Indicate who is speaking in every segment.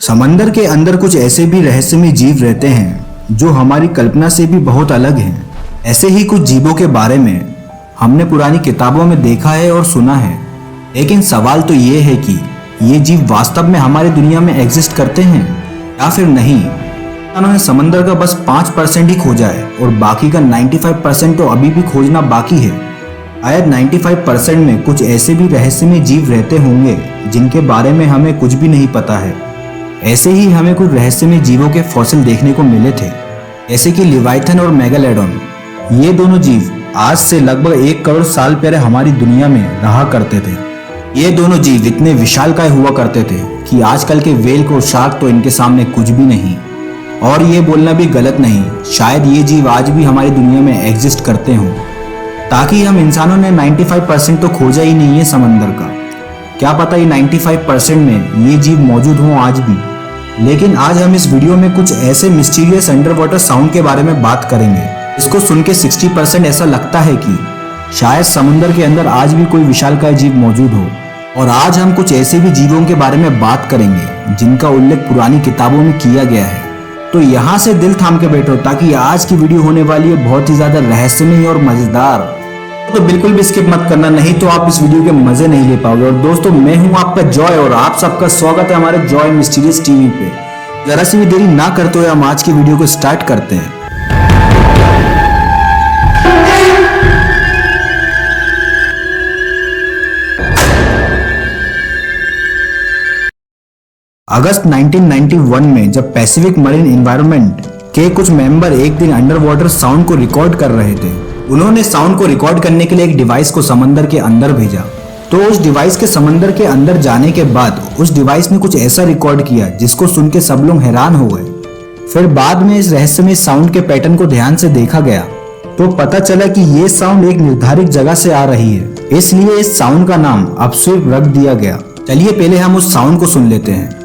Speaker 1: समंदर के अंदर कुछ ऐसे भी रहस्यमय जीव रहते हैं जो हमारी कल्पना से भी बहुत अलग हैं। ऐसे ही कुछ जीवों के बारे में हमने पुरानी किताबों में देखा है और सुना है, लेकिन सवाल तो ये है कि ये जीव वास्तव में हमारी दुनिया में एग्जिस्ट करते हैं या फिर नहीं। उन्होंने समंदर का बस 5% ही खोजा है और बाकी का 95% तो अभी भी खोजना बाकी है। शायद 95% में कुछ ऐसे भी रहस्यमय जीव रहते होंगे जिनके बारे में हमें कुछ भी नहीं पता है। ऐसे ही हमें कुछ रहस्यमय जीवों के फॉसिल देखने को मिले थे, जैसे कि लिवाइथन और मेगालोडॉन। ये दोनों जीव आज से लगभग 1 करोड़ साल पहले हमारी दुनिया में रहा करते थे। ये दोनों जीव इतने विशालकाय हुआ करते थे कि आजकल के व्हेल और शार्क तो इनके सामने कुछ भी नहीं। और ये बोलना भी गलत नहीं, शायद ये जीव आज भी हमारी दुनिया में एग्जिस्ट करते हों, ताकि हम इंसानों ने 95% तो खोजा ही नहीं है समंदर का। क्या पता ये 95% में ये जीव मौजूद हों आज भी। लेकिन आज हम इस वीडियो में कुछ ऐसे मिस्टीरियस अंडर वाटर साउंड के बारे में बात करेंगे, इसको सुन के 60% ऐसा लगता है कि शायद समुद्र के अंदर आज भी कोई विशालकाय जीव मौजूद हो। और आज हम कुछ ऐसे भी जीवों के बारे में बात करेंगे जिनका उल्लेख पुरानी किताबों में किया गया है। तो यहाँ से दिल थाम के बैठो, ताकि आज की वीडियो होने वाली है बहुत ही ज्यादा रहस्यमय और मजेदार। तो बिल्कुल भी स्किप मत करना, नहीं तो आप इस वीडियो के मजे नहीं ले पाओगे। और दोस्तों, मैं हूँ आपका जॉय और आप सबका स्वागत है हमारे जॉय मिस्टीरियस टीवी पे। जरा सी भी देरी ना करते हुए हम आज की वीडियो को स्टार्ट करते हैं। अगस्त 1991 में जब पैसिफिक मरीन एनवायरनमेंट के कुछ मेंबर एक दिन अंडर वाटर साउंड को रिकॉर्ड कर रहे थे। उन्होंने साउंड को रिकॉर्ड करने के लिए एक डिवाइस को समंदर के अंदर भेजा। तो उस डिवाइस के समंदर के अंदर जाने के बाद उस डिवाइस ने कुछ ऐसा रिकॉर्ड किया जिसको सुन के सब लोग हैरान हो गए। फिर बाद में इस रहस्यमय साउंड के पैटर्न को ध्यान से देखा गया तो पता चला कि ये साउंड एक निर्धारित जगह से आ रही है, इसलिए इस साउंड का नाम अपस्वीप रख दिया गया। चलिए पहले हम उस साउंड को सुन लेते हैं।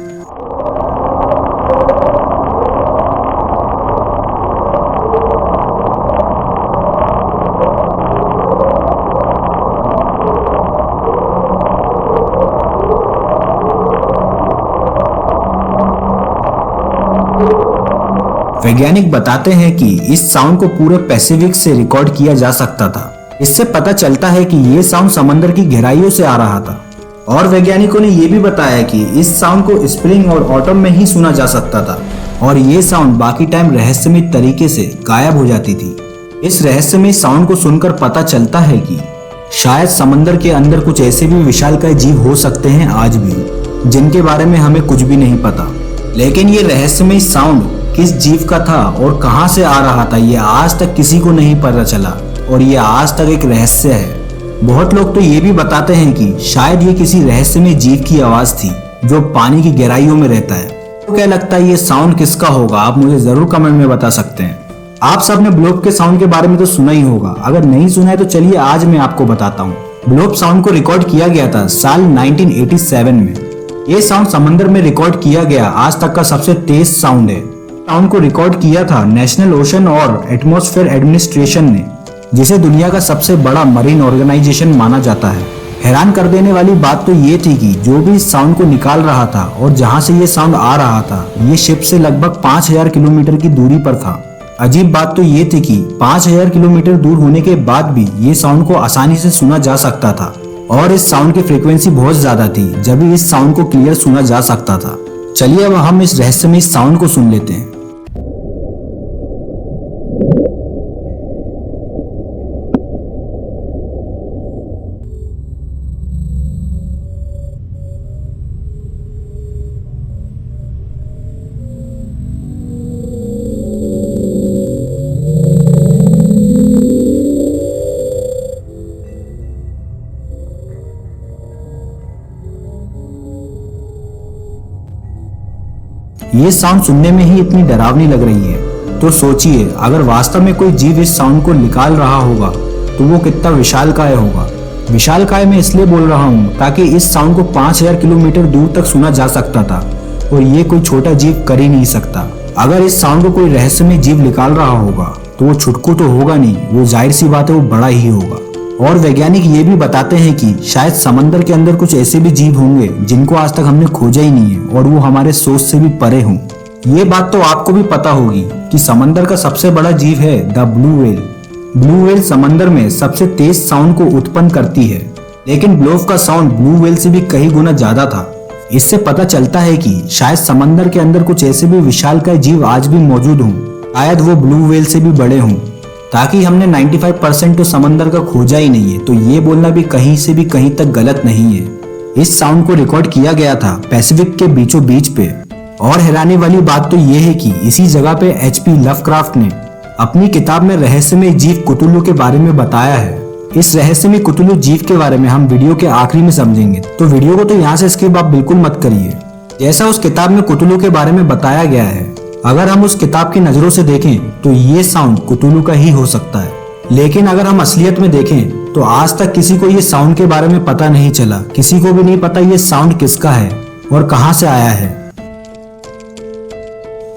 Speaker 1: वैज्ञानिक बताते हैं कि इस साउंड को पूरे पैसिफिक से रिकॉर्ड किया जा सकता था। इससे पता चलता है कि ये साउंड समंदर की गहराइयों से आ रहा था। और वैज्ञानिकों ने यह भी बताया कि इस साउंड को स्प्रिंग और ऑटम में ही सुना जा सकता था और ये साउंड बाकी टाइम रहस्यमय तरीके से गायब हो जाती थी। इस रहस्यमय साउंड को सुनकर पता चलता है कि शायद समंदर के अंदर कुछ ऐसे भी विशालकाय जीव हो सकते हैं आज भी, जिनके बारे में हमें कुछ भी नहीं पता। लेकिन ये रहस्यमय साउंड किस जीव का था और कहां से आ रहा था, ये आज तक किसी को नहीं पता चला और ये आज तक एक रहस्य है। बहुत लोग तो ये भी बताते हैं कि शायद ये किसी रहस्यमय जीव की आवाज थी जो पानी की गहराइयों में रहता है। तो क्या लगता है ये साउंड किसका होगा? आप मुझे जरूर कमेंट में बता सकते हैं। आप सबने ब्लोप के साउंड के बारे में तो सुना ही होगा, अगर नहीं सुना है तो चलिए आज मैं आपको बताता हूँ। ब्लोप साउंड को रिकॉर्ड किया गया था साल 1987 में। ये साउंड समंदर में रिकॉर्ड किया गया आज तक का सबसे तेज साउंड है। साउंड को रिकॉर्ड किया था नेशनल ओशन और एटमॉस्फेयर एडमिनिस्ट्रेशन ने, जिसे दुनिया का सबसे बड़ा मरीन ऑर्गेनाइजेशन माना जाता है। हैरान कर देने वाली बात तो ये थी कि जो भी इस साउंड को निकाल रहा था और जहां से ये साउंड आ रहा था, ये शिप से लगभग 5000 किलोमीटर की दूरी पर था। अजीब बात तो ये थी कि 5000 किलोमीटर दूर होने के बाद भी ये साउंड को आसानी से सुना जा सकता था और इस साउंड की फ्रीक्वेंसी बहुत ज्यादा थी, जब भी इस साउंड को क्लियर सुना जा सकता था। चलिए अब हम इस रहस्यमय साउंड को सुन लेते हैं। ये साउंड सुनने में ही इतनी डरावनी लग रही है, तो सोचिए अगर वास्तव में कोई जीव इस साउंड को निकाल रहा होगा तो वो कितना विशालकाय होगा। विशालकाय मैं इसलिए बोल रहा हूँ ताकि इस साउंड को 5000 किलोमीटर दूर तक सुना जा सकता था और ये कोई छोटा जीव कर ही नहीं सकता। अगर इस साउंड को कोई रहस्यमय जीव निकाल रहा होगा तो वो छुटकू तो होगा नहीं, वो जाहिर सी बात है वो बड़ा ही होगा। और वैज्ञानिक ये भी बताते हैं कि शायद समंदर के अंदर कुछ ऐसे भी जीव होंगे जिनको आज तक हमने खोजा ही नहीं है और वो हमारे सोच से भी परे हों। ये बात तो आपको भी पता होगी कि समंदर का सबसे बड़ा जीव है the blue whale. Blue whale समंदर में सबसे तेज साउंड को उत्पन्न करती है, लेकिन ब्लोव का साउंड ब्लू व्हेल से भी कई गुना ज्यादा था। इससे पता चलता है कि शायद समंदर के अंदर कुछ ऐसे भी विशालकाय जीव आज भी मौजूद हों, शायद वो ब्लू व्हेल से भी बड़े हों। ताकि हमने 95% तो समंदर का खोजा ही नहीं है, तो ये बोलना भी कहीं से भी कहीं तक गलत नहीं है। इस साउंड को रिकॉर्ड किया गया था पैसिफिक के बीचों बीच पे। और हैरानी वाली बात तो ये है कि इसी जगह पे HP लवक्राफ्ट ने अपनी किताब में रहस्यमय जीव कुतुलू के बारे में बताया है। इस रहस्यमय कुतुलू जीव के बारे में हम वीडियो के आखिरी में समझेंगे, तो वीडियो को तो यहाँ से स्किप आप बिल्कुल मत करिए। जैसा उस किताब में कुतुलू के बारे में बताया गया है, अगर हम उस किताब की नजरों से देखें तो ये साउंड कुतुलू का ही हो सकता है, लेकिन अगर हम असलियत में देखें तो आज तक किसी को ये साउंड के बारे में पता नहीं चला। किसी को भी नहीं पता ये साउंड किसका है और कहां से आया है।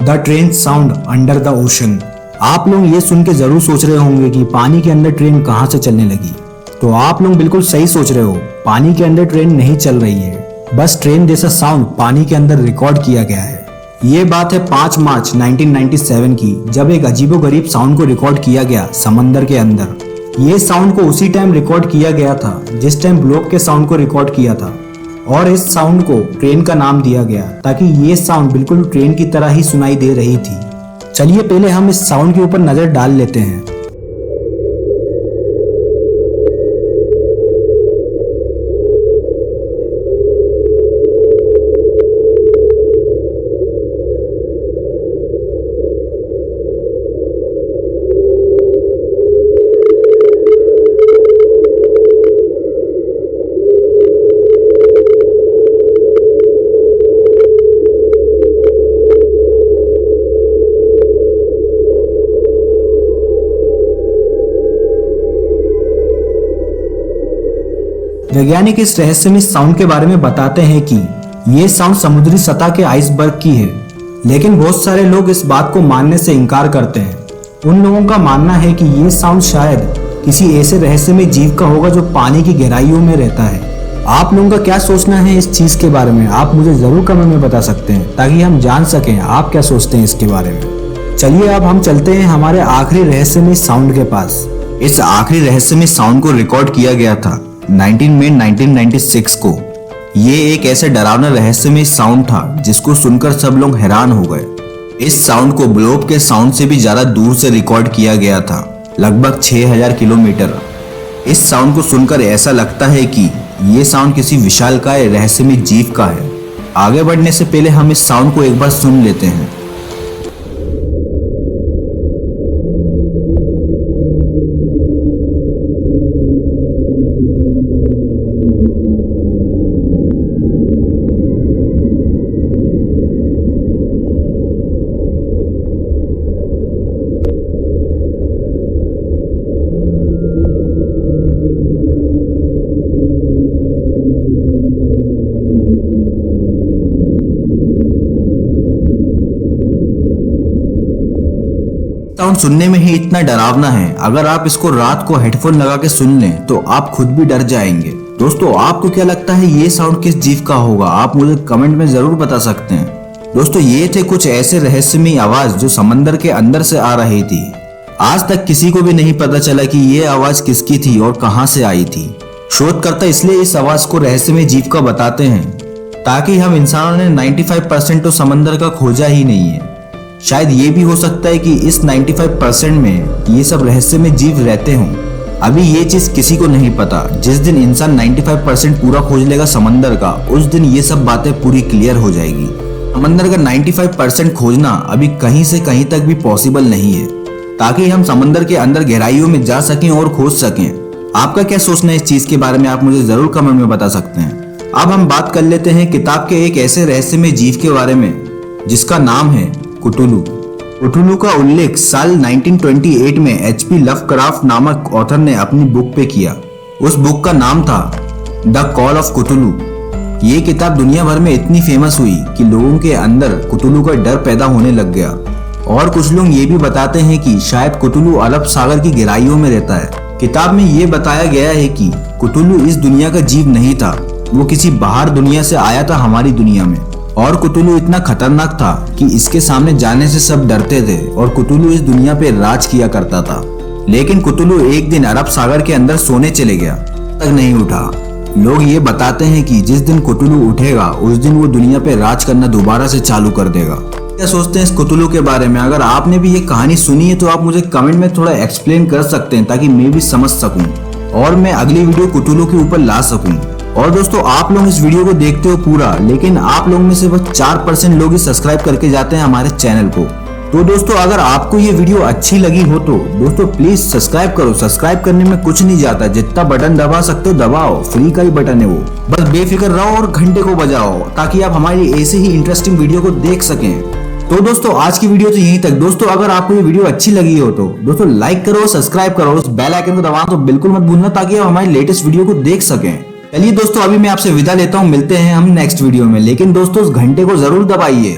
Speaker 1: The train sound under the ocean. आप लोग ये सुन के जरूर सोच रहे होंगे कि पानी के अंदर ट्रेन कहां से चलने लगी। तो आप लोग बिल्कुल सही सोच रहे हो, पानी के अंदर ट्रेन नहीं चल रही है, बस ट्रेन जैसा साउंड पानी के अंदर रिकॉर्ड किया गया है। ये बात है 5 मार्च 1997 की, जब एक अजीबोगरीब साउंड को रिकॉर्ड किया गया समंदर के अंदर। ये साउंड को उसी टाइम रिकॉर्ड किया गया था जिस टाइम ब्लोब के साउंड को रिकॉर्ड किया था, और इस साउंड को ट्रेन का नाम दिया गया ताकि ये साउंड बिल्कुल ट्रेन की तरह ही सुनाई दे रही थी। चलिए पहले हम इस साउंड के ऊपर नजर डाल लेते हैं। वैज्ञानिक इस रहस्यमय साउंड के बारे में बताते हैं कि ये साउंड समुद्री सतह के आइसबर्ग की है, लेकिन बहुत सारे लोग इस बात को मानने से इनकार करते हैं। उन लोगों का मानना है कि ये साउंड शायद किसी ऐसे रहस्यमय जीव का होगा जो पानी की गहराइयों में रहता है। आप लोगों का क्या सोचना है इस चीज के बारे में, आप मुझे जरूर कमेंट में बता सकते हैं ताकि हम जान सकें आप क्या सोचते हैं इसके बारे में। चलिए अब हम चलते हैं हमारे आखिरी रहस्यमय साउंड के पास। इस आखिरी रहस्यमय साउंड को रिकॉर्ड किया गया था 19 मई 1996 को। ये एक ऐसे डरावना रहस्यमय साउंड था जिसको सुनकर सब लोग हैरान हो गए। इस साउंड को ब्लोब के साउंड से भी ज्यादा दूर से रिकॉर्ड किया गया था, लगभग 6000 किलोमीटर। इस साउंड को सुनकर ऐसा लगता है कि ये साउंड किसी विशालकाय रहस्यमय जीव का है। आगे बढ़ने से पहले हम इस साउंड को एक बार सुन लेते हैं। साउंड सुनने में ही इतना डरावना है, अगर आप इसको रात को हेडफोन लगा के सुन लें तो आप खुद भी डर जाएंगे। दोस्तों आपको क्या लगता है ये साउंड किस जीव का होगा, आप मुझे कमेंट में जरूर बता सकते हैं। दोस्तों ये थे कुछ ऐसे रहस्यमय आवाज जो समंदर के अंदर से आ रही थी। आज तक किसी को भी नहीं पता चला कि ये आवाज किसकी थी और कहां से आई थी। शोधकर्ता इसलिए इस आवाज को रहस्यमय जीव का बताते हैं ताकि हम इंसानों ने 95% तो समंदर का खोजा ही नहीं है। शायद ये भी हो सकता है कि इस 95% में ये सब रहस्यमय जीव रहते हों। अभी ये चीज किसी को नहीं पता। जिस दिन इंसान 95% पूरा खोज लेगा समंदर का, उस दिन ये सब बातें पूरी क्लियर हो जाएगी। समंदर का 95% खोजना अभी कहीं से कहीं तक भी पॉसिबल नहीं है, ताकि हम समंदर के अंदर गहराइयों में जा सकें और खोज सकें। आपका क्या सोचना है इस चीज के बारे में, आप मुझे जरूर कमेंट में बता सकते हैं। अब हम बात कर लेते हैं किताब के एक ऐसे रहस्यमय जीव के बारे में जिसका नाम है कुतुलू। कुतुलू का उल्लेख साल 1928 में HP लवक्राफ्ट नामक ऑथर ने अपनी बुक पे किया। उस बुक का नाम था द कॉल ऑफ कुतुलू। ये किताब दुनिया भर में इतनी फेमस हुई कि लोगों के अंदर कुतुलू का डर पैदा होने लग गया। और कुछ लोग ये भी बताते हैं कि शायद कुतुलू अरब सागर की गहराइयों में रहता है। किताब में ये बताया गया है कि कुतुलू इस दुनिया का जीव नहीं था, वो किसी बाहर दुनिया से आया था हमारी दुनिया में। और कुतुलू इतना खतरनाक था कि इसके सामने जाने से सब डरते थे और कुतुलू इस दुनिया पे राज किया करता था। लेकिन कुतुलू एक दिन अरब सागर के अंदर सोने चले गया, तक नहीं उठा। लोग ये बताते हैं कि जिस दिन कुतुलू उठेगा उस दिन वो दुनिया पे राज करना दोबारा से चालू कर देगा। क्या सोचते हैं इस कुतुलू के बारे में? अगर आपने भी ये कहानी सुनी है तो आप मुझे कमेंट में थोड़ा एक्सप्लेन कर सकते हैं ताकि मैं भी समझ सकूं और मैं अगली वीडियो कुतुलू के ऊपर ला सकूं। और दोस्तों, आप लोग इस वीडियो को देखते हो पूरा, लेकिन आप लोग में से बस 4% लोग ही सब्सक्राइब करके जाते हैं हमारे चैनल को। तो दोस्तों, अगर आपको ये वीडियो अच्छी लगी हो तो दोस्तों प्लीज सब्सक्राइब करो। सब्सक्राइब करने में कुछ नहीं जाता, जितना बटन दबा सकते हो दबाओ, फ्री का ही बटन है वो। बस बेफिक्र रहो और घंटे को बजाओ ताकि आप हमारी ऐसे ही इंटरेस्टिंग वीडियो को देख सकें। तो दोस्तों, आज की वीडियो तो यहीं तक। दोस्तों, अगर आपको ये वीडियो अच्छी लगी हो तो दोस्तों लाइक करो, सब्सक्राइब करो, उस बेल आइकन को दबाना तो बिल्कुल मत भूलना ताकि आप हमारी लेटेस्ट वीडियो को देख सकें। चलिए दोस्तों, अभी मैं आपसे विदा लेता हूँ, मिलते हैं हम नेक्स्ट वीडियो में। लेकिन दोस्तों, उस घंटे को जरूर दबाइए।